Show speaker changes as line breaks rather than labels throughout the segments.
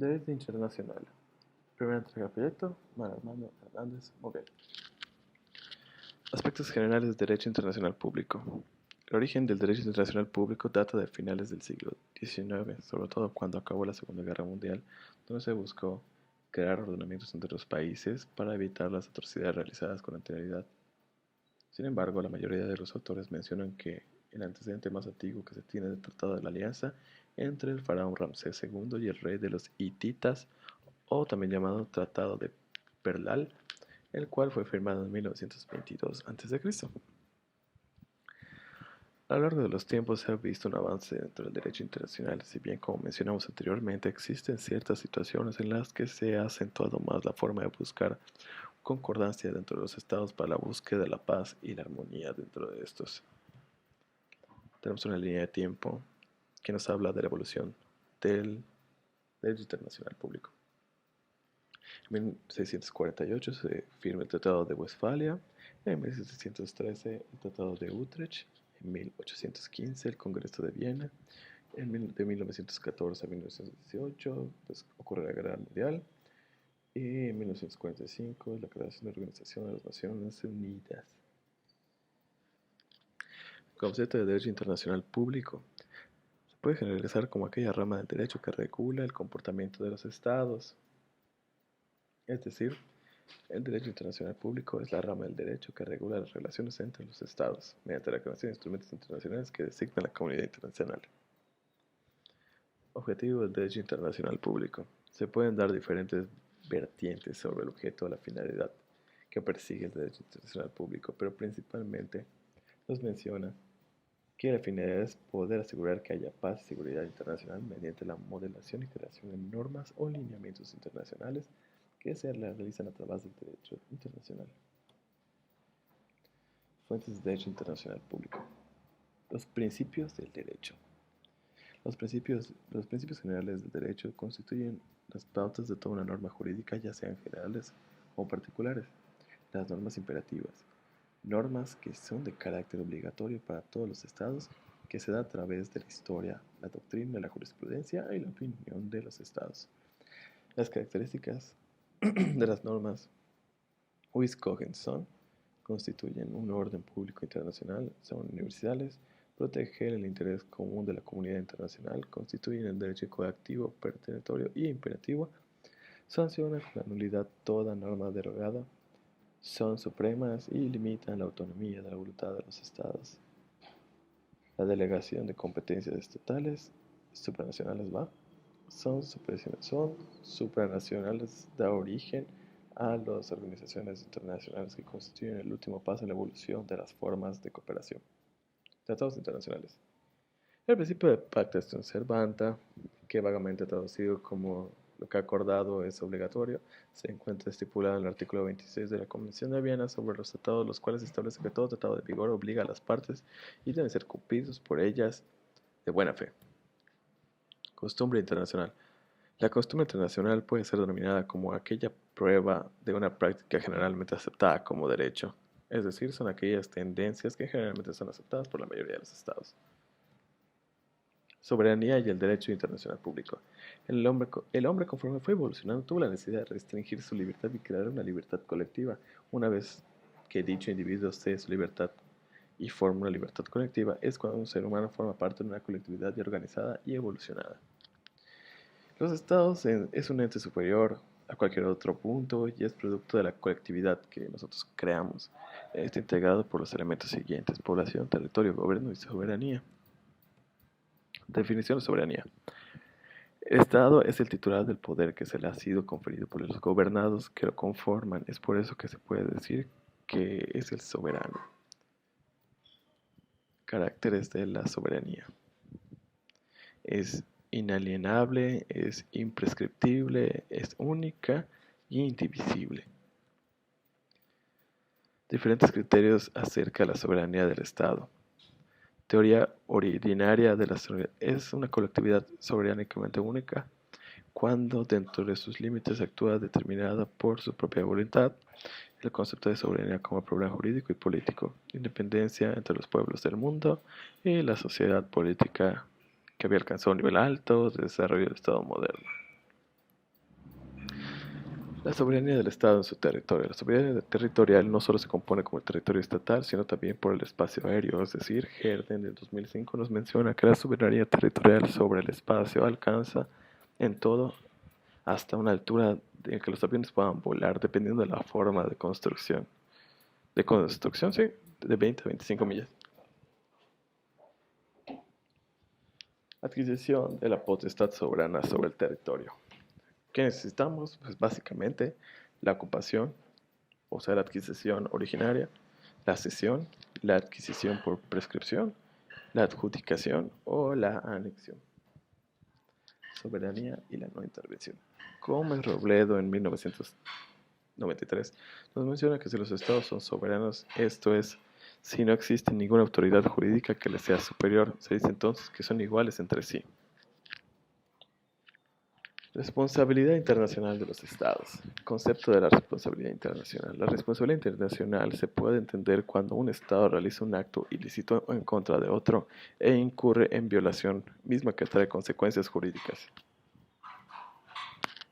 Derecho Internacional. Primera entrega del proyecto, Manuel Armando Hernández Moguel. Aspectos generales del derecho internacional público. El origen del derecho internacional público data de finales del siglo XIX, sobre todo cuando acabó la Segunda Guerra Mundial, donde se buscó crear ordenamientos entre los países para evitar las atrocidades realizadas con anterioridad. Sin embargo, la mayoría de los autores mencionan que el antecedente más antiguo que se tiene del Tratado de la Alianza entre el faraón Ramsés II y el rey de los hititas, o también llamado Tratado de Perlal, el cual fue firmado en 1922 a.C. A lo largo de los tiempos se ha visto un avance dentro del derecho internacional, si bien como mencionamos anteriormente existen ciertas situaciones en las que se ha acentuado más la forma de buscar concordancia dentro de los estados para la búsqueda de la paz y la armonía dentro de estos. Tenemos una línea de tiempo que nos habla de la evolución del derecho internacional público. En 1648 se firma el Tratado de Westfalia, en 1713 el Tratado de Utrecht, en 1815 el Congreso de Viena, de 1914 a 1918 pues, ocurre la Guerra Mundial, y en 1945 la creación de la Organización de las Naciones Unidas. El concepto de derecho internacional público se puede generalizar como aquella rama del derecho que regula el comportamiento de los estados. Es decir, el derecho internacional público es la rama del derecho que regula las relaciones entre los estados, mediante la creación de instrumentos internacionales que designan la comunidad internacional. Objetivo del derecho internacional público. Se pueden dar diferentes vertientes sobre el objeto o la finalidad que persigue el derecho internacional público, pero principalmente nos menciona que la finalidad es poder asegurar que haya paz y seguridad internacional mediante la modelación y creación de normas o lineamientos internacionales que se realizan a través del derecho internacional. Fuentes de derecho internacional público. Los principios del derecho. Los principios generales del derecho constituyen las pautas de toda una norma jurídica, ya sean generales o particulares. Las normas imperativas. Normas que son de carácter obligatorio para todos los estados, que se da a través de la historia, la doctrina, la jurisprudencia y la opinión de los estados. Las características de las normas Wiscogen son, constituyen un orden público internacional, son universales, protegen el interés común de la comunidad internacional, constituyen el derecho coactivo, pertinitorio y imperativo, sancionan con la nulidad toda norma derogada, son supremas y limitan la autonomía de la voluntad de los estados. La delegación de competencias estatales, supranacionales son supranacionales, da origen a las organizaciones internacionales que constituyen el último paso en la evolución de las formas de cooperación. Tratados internacionales. El principio de pacta sunt servanda, que vagamente traducido como lo que acordado es obligatorio, se encuentra estipulado en el artículo 26 de la Convención de Viena sobre los tratados, los cuales establece que todo tratado de vigor obliga a las partes y deben ser cumplidos por ellas de buena fe. Costumbre internacional. La costumbre internacional puede ser denominada como aquella prueba de una práctica generalmente aceptada como derecho, es decir, son aquellas tendencias que generalmente son aceptadas por la mayoría de los estados. Soberanía y el derecho internacional público. El hombre conforme fue evolucionando tuvo la necesidad de restringir su libertad y crear una libertad colectiva. Una vez que dicho individuo cede su libertad y forma una libertad colectiva, es cuando un ser humano forma parte de una colectividad ya organizada y evolucionada. Los estados es un ente superior a cualquier otro punto y es producto de la colectividad que nosotros creamos. Está integrado por los elementos siguientes: población, territorio, gobierno y soberanía. Definición de soberanía. El Estado es el titular del poder que se le ha sido conferido por los gobernados que lo conforman. Es por eso que se puede decir que es el soberano. Caracteres de la soberanía. Es inalienable, es imprescriptible, es única y indivisible. Diferentes criterios acerca de la soberanía del Estado. Teoría originaria de la soberanía es una colectividad soberánicamente única cuando dentro de sus límites actúa determinada por su propia voluntad. El concepto de soberanía como problema jurídico y político, independencia entre los pueblos del mundo y la sociedad política que había alcanzado un nivel alto de desarrollo del Estado moderno. La soberanía del Estado en su territorio. La soberanía territorial no solo se compone como el territorio estatal, sino también por el espacio aéreo. Es decir, Herden del 2005 nos menciona que la soberanía territorial sobre el espacio alcanza en todo hasta una altura en que los aviones puedan volar, dependiendo de la forma de construcción. De construcción, sí, de 20 a 25 millas. Adquisición de la potestad soberana sobre el territorio. ¿Qué necesitamos? Pues básicamente la ocupación, o sea, la adquisición originaria, la cesión, la adquisición por prescripción, la adjudicación o la anexión. Soberanía y la no intervención. Gómez Robledo en 1993 nos menciona que si los estados son soberanos, esto es, si no existe ninguna autoridad jurídica que les sea superior, se dice entonces que son iguales entre sí. Responsabilidad internacional de los estados. Concepto de la responsabilidad internacional. La responsabilidad internacional se puede entender cuando un estado realiza un acto ilícito en contra de otro e incurre en violación, misma que trae consecuencias jurídicas.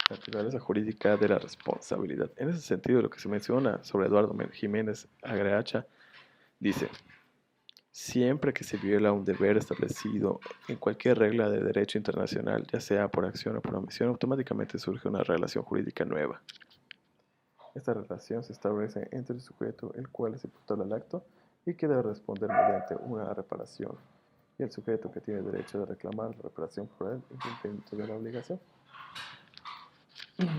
Naturaleza jurídica de la responsabilidad. En ese sentido, lo que se menciona sobre Eduardo Jiménez Agreacha dice: siempre que se viola un deber establecido en cualquier regla de derecho internacional, ya sea por acción o por omisión, automáticamente surge una relación jurídica nueva. Esta relación se establece entre el sujeto, el cual es imputable al acto y que debe responder mediante una reparación, y el sujeto que tiene derecho de reclamar la reparación por el incumplimiento de la obligación.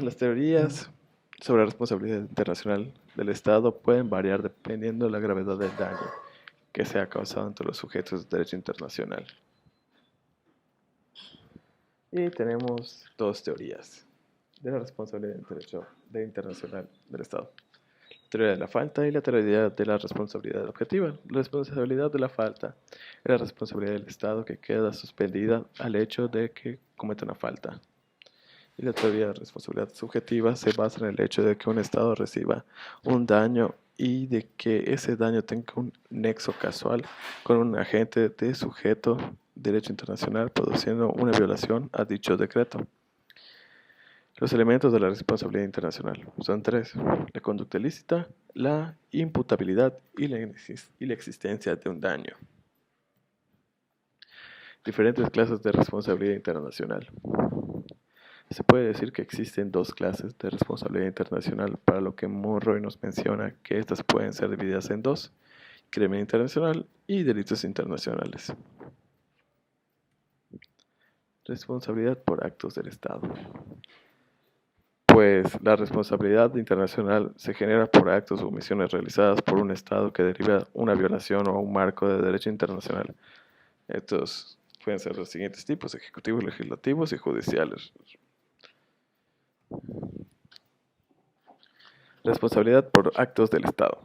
Las teorías sobre la responsabilidad internacional del Estado pueden variar dependiendo de la gravedad del daño que sea causado entre los sujetos de derecho internacional. Y tenemos dos teorías de la responsabilidad del derecho internacional del Estado. La teoría de la falta y la teoría de la responsabilidad objetiva. La responsabilidad de la falta es la responsabilidad del Estado que queda suspendida al hecho de que cometa una falta. Y la teoría de responsabilidad subjetiva se basa en el hecho de que un Estado reciba un daño y de que ese daño tenga un nexo casual con un agente de sujeto derecho internacional produciendo una violación a dicho decreto. Los elementos de la responsabilidad internacional son tres: la conducta ilícita, la imputabilidad y la existencia de un daño. Diferentes clases de responsabilidad internacional. Se puede decir que existen dos clases de responsabilidad internacional, para lo que Monroy nos menciona que estas pueden ser divididas en dos: crimen internacional y delitos internacionales. Responsabilidad por actos del Estado. Pues la responsabilidad internacional se genera por actos o omisiones realizadas por un Estado que deriva una violación o un marco de derecho internacional. Estos pueden ser los siguientes tipos: ejecutivos, legislativos y judiciales. Responsabilidad por actos del Estado.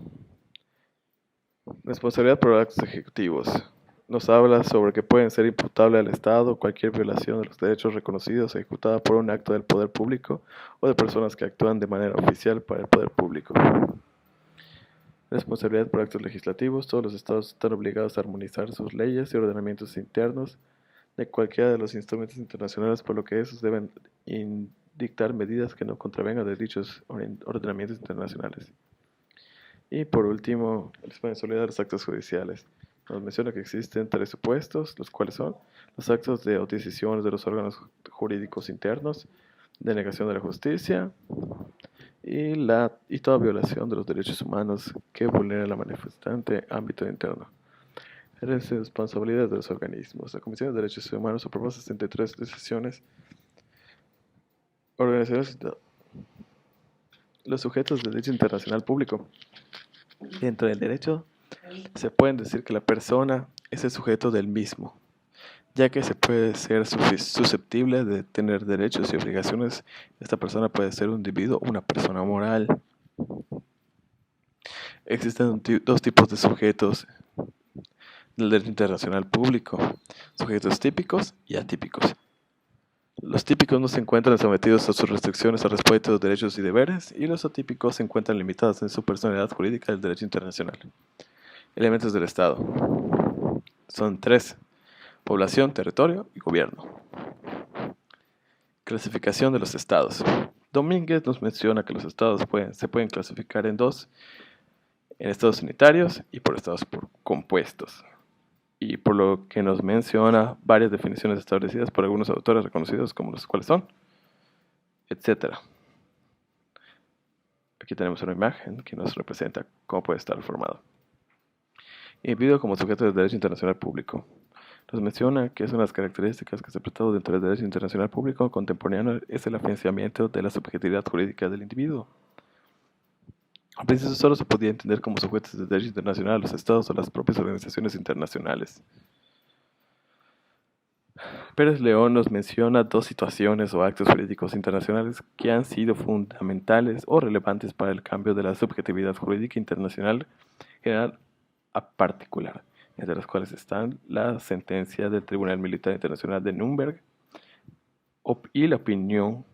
Responsabilidad por actos ejecutivos. Nos habla sobre que pueden ser imputable al Estado cualquier violación de los derechos reconocidos ejecutada por un acto del poder público o de personas que actúan de manera oficial para el poder público. Responsabilidad por actos legislativos. Todos los estados están obligados a armonizar sus leyes y ordenamientos internos de cualquiera de los instrumentos internacionales, por lo que esos deben dictar medidas que no contravengan de dichos ordenamientos internacionales. Y por último, la responsabilidad de los actos judiciales. Nos menciona que existen tres supuestos, los cuales son los actos de o decisiones de los órganos jurídicos internos, denegación de la justicia y toda violación de los derechos humanos que vulnere la manifestante ámbito interno. Responsabilidad de los organismos. La Comisión de Derechos Humanos aprobó 63 decisiones. Organizaciones. Los sujetos de derecho internacional público. Dentro del derecho se pueden decir que la persona es el sujeto del mismo, ya que se puede ser susceptible de tener derechos y obligaciones. Esta persona puede ser un individuo o una persona moral. Existen dos tipos de sujetos del derecho internacional público: sujetos típicos y atípicos. Los típicos no se encuentran sometidos a sus restricciones al respeto de los derechos y deberes, y los atípicos se encuentran limitados en su personalidad jurídica del derecho internacional. Elementos del Estado. Son tres: población, territorio y gobierno. Clasificación de los estados. Domínguez nos menciona que los estados se pueden clasificar en dos, en estados sanitarios y por estados compuestos, y por lo que nos menciona varias definiciones establecidas por algunos autores reconocidos como los cuales son, etcétera. Aquí tenemos una imagen que nos representa cómo puede estar formado. Individuo como sujeto del derecho internacional público. Nos menciona que es una de las características que se prestan dentro del derecho internacional público contemporáneo es el afianzamiento de la subjetividad jurídica del individuo. Al principio solo se podía entender como sujetos del derecho internacional los estados o las propias organizaciones internacionales. Pérez León nos menciona dos situaciones o actos jurídicos internacionales que han sido fundamentales o relevantes para el cambio de la subjetividad jurídica internacional general a particular, entre las cuales están la sentencia del Tribunal Militar Internacional de Nuremberg y la opinión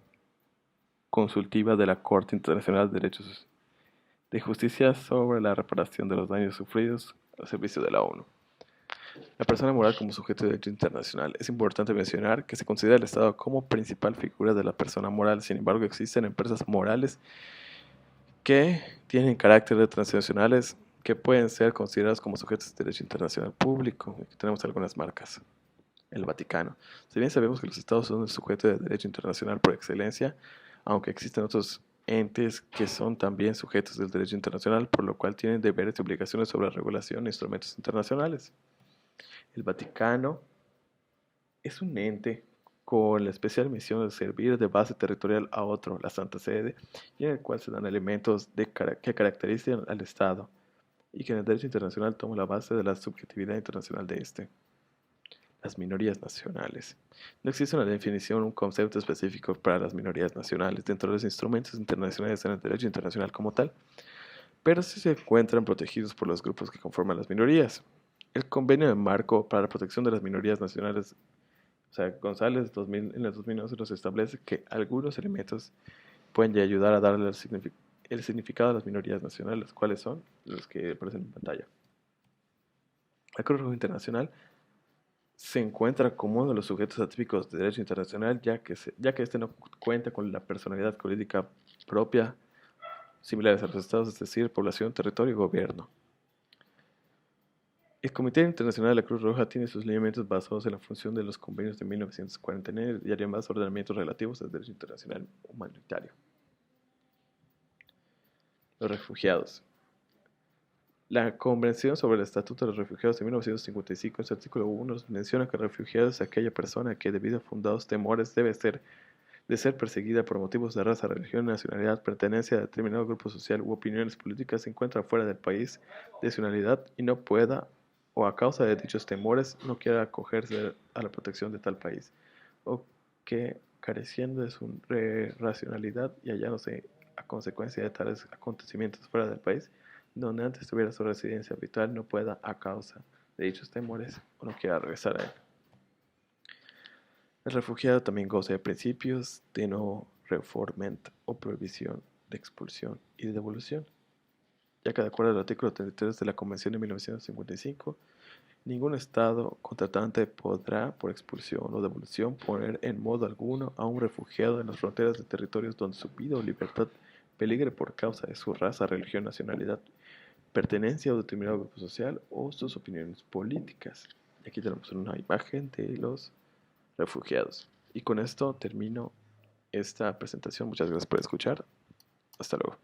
consultiva de la Corte Internacional de Derechos de Justicia sobre la reparación de los daños sufridos al servicio de la ONU. La persona moral como sujeto de derecho internacional. Es importante mencionar que se considera el Estado como principal figura de la persona moral. Sin embargo, existen empresas morales que tienen carácter de transnacionales que pueden ser consideradas como sujetos de derecho internacional público. Aquí tenemos algunas marcas. El Vaticano. Si bien sabemos que los estados son el sujeto de derecho internacional por excelencia, aunque existen otros entes que son también sujetos del derecho internacional, por lo cual tienen deberes y obligaciones sobre la regulación de instrumentos internacionales. El Vaticano es un ente con la especial misión de servir de base territorial a otro, la Santa Sede, y en el cual se dan elementos que caracterizan al Estado y que en el derecho internacional toma la base de la subjetividad internacional de este. Las minorías nacionales. No existe una definición, un concepto específico para las minorías nacionales dentro de los instrumentos internacionales en el derecho internacional como tal, pero sí se encuentran protegidos por los grupos que conforman las minorías. El Convenio de Marco para la Protección de las Minorías Nacionales, o sea, González en el 2011 nos establece que algunos elementos pueden ayudar a darle el significado a las minorías nacionales, cuáles son los que aparecen en pantalla. La Cruz Roja Internacional se encuentra como uno de los sujetos atípicos de derecho internacional, ya que este no cuenta con la personalidad jurídica propia, similares a los estados, es decir, población, territorio y gobierno. El Comité Internacional de la Cruz Roja tiene sus lineamientos basados en la función de los convenios de 1949 y además ordenamientos relativos al derecho internacional humanitario. Los refugiados. La Convención sobre el Estatuto de los Refugiados de 1955, en su artículo 1, menciona que el refugiado es aquella persona que, debido a fundados temores, debe de ser perseguida por motivos de raza, religión, nacionalidad, pertenencia a determinado grupo social u opiniones políticas, se encuentra fuera del país de nacionalidad y no pueda, o a causa de dichos temores, no quiera acogerse a la protección de tal país, o que, careciendo de su racionalidad y hallándose a consecuencia de tales acontecimientos fuera del país, donde antes tuviera su residencia habitual, no pueda, a causa de dichos temores, o no quiera regresar a él. El refugiado también goza de principios de no refoulement o prohibición de expulsión y de devolución, ya que de acuerdo al artículo 33 de la Convención de 1955, ningún Estado contratante podrá, por expulsión o devolución, poner en modo alguno a un refugiado en las fronteras de territorios donde su vida o libertad peligre por causa de su raza, religión, nacionalidad, pertenencia a un determinado grupo social o sus opiniones políticas. Y aquí tenemos una imagen de los refugiados. Y con esto termino esta presentación. Muchas gracias por escuchar. Hasta luego.